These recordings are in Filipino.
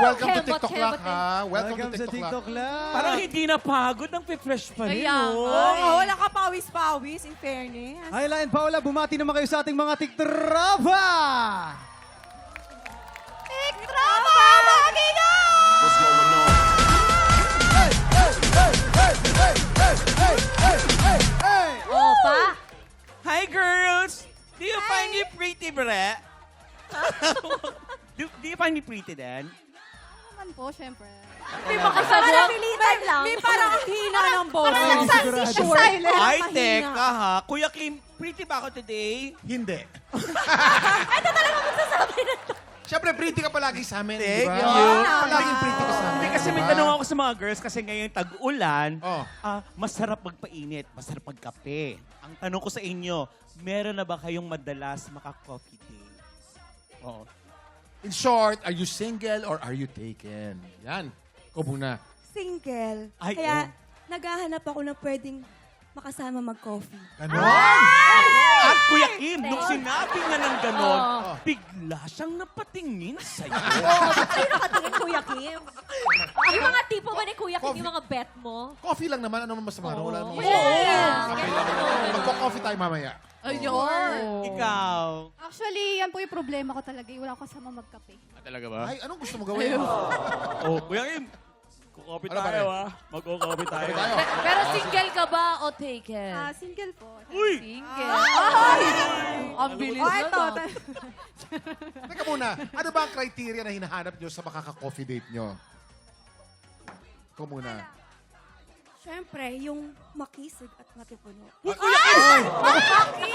welcome to Kembot, TikTok kembot Lock, ha? Welcome to sa TikTok Lock. Lang. Parang hindi na pagod, ang fresh pa rin, Kaya no? nga. Oo, wala ka pawis-pawis, in fairness. Ay, Lain Paula, bumati naman kayo sa ating mga tiktrapa! Tiktrapa! Lagi na! Opa. Hi, girls! Do you find me pretty, bre? do you find me pretty, then? Naman po, syempre. May makasagot. May parang ang hina ng boses. Parang Silent. Ay, mahina. teka ha. Kuya Kim, pretty ba ako today? Hindi. Ito talaga magsasabi na to. Siyempre, pretty ka palagi sa amin, di Thank ba? you. Palaging pretty ka sa amin. Hindi kasi may di ba? tanong ako sa mga girls kasi ngayon tag-ulan, Oh. masarap magpainit, masarap magkape. Ang tanong ko sa inyo, meron na ba kayong madalas maka-coffee date? Oh. In short, are you single or are you taken? Yan. Ikaw muna. Single. Ay, Kaya naghahanap ako ng pwedeng makasama mag-coffee. Ganon? At Kuya Kim, nung sinabi niya ng ganon, bigla siyang napatingin sa'yo. Sino nakatingin, Kuya Kim? Yung mga tipo ba ni Kuya Kim, yung mga bet mo? Coffee lang naman. Ano naman masama? Wala namang Yes. Coffee lang naman. Magko-coffee tayo mamaya. Ayun. Ikaw. Actually, yan po yung problema ko talaga. Wala ko kasama magkape. Talaga ba? Ay, anong gusto mo gawin? Oh, Kuya Kim, kukopi Ano ba tayo rin? ha. Mag-kukopi tayo. Tayo. Pero single ka ba o taken? Single po. Uy! Single. Ang bilis Oh, ito. Teka muna, ano ba ang criteria na hinahanap nyo sa makaka-coffee date nyo? Ikaw muna. Siyempre, yung makisig at matipuno. Teka,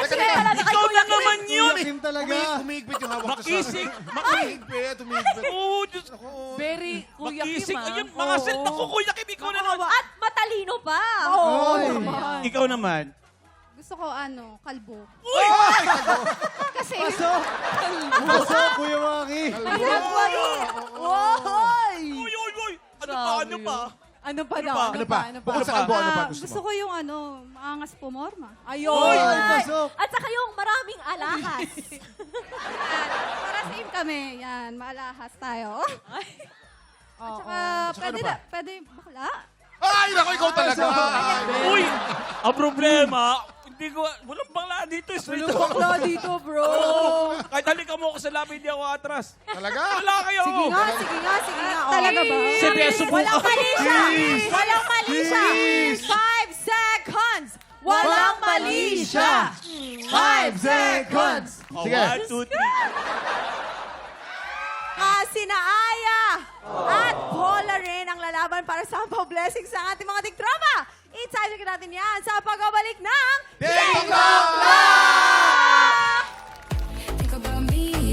teka. Ikaw na naman yun! Kim talaga. Humigpit yung hawak ko sa Makisig. Humigpit, humigpit. Oo, Diyos. Ako. Very Kuya Kim, Makisig. ah. Ayun, mga set. Naku, Kuya Kim, ikaw na naman. At matalino pa. Oy. Ikaw naman. Gusto ko, kalbo. Uy! Kasi, Pasok, Kuya Maki. Uy, uy, uy! Ano pa, ano pa? ano pa Ano daw? pa? Ano pa? Bukod sa kalbo, ano pa gusto Gusto mo? ko yung maangas pumorma. Oy, pasok. At saka yung maraming alahas. Para same kami. Yan, maalahas tayo. At saka, Tsaka pwede ano pa? pwede bakla? Ay, naku, ikaw talaga. Uy! Ang problema, hindi ko, walang bakla dito. Straight up. Bakla dito, bro. Kahit halika mo ako sa labi, hindi ako atras. Talaga? Wala kayo! Sige nga. Talaga ba? Sige, subukan. Walang mali siya. Walang mali siya. 5 seconds. Walang mali siya. 5 seconds. Oh, Sige. 1, 2, 3. Sina Aya at Paula rin ang lalaban para sa blessings sa ating mga tiktrama. I-time natin yan sa pagbabalik ng TikTok Think about me.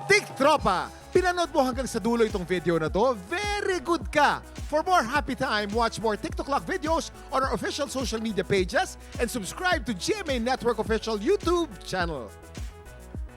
TikTropa! Pinanood mo hanggang sa dulo itong video na to? Very good ka! For more happy time, watch more TikTok Lock videos on our official social media pages and subscribe to GMA Network official YouTube channel.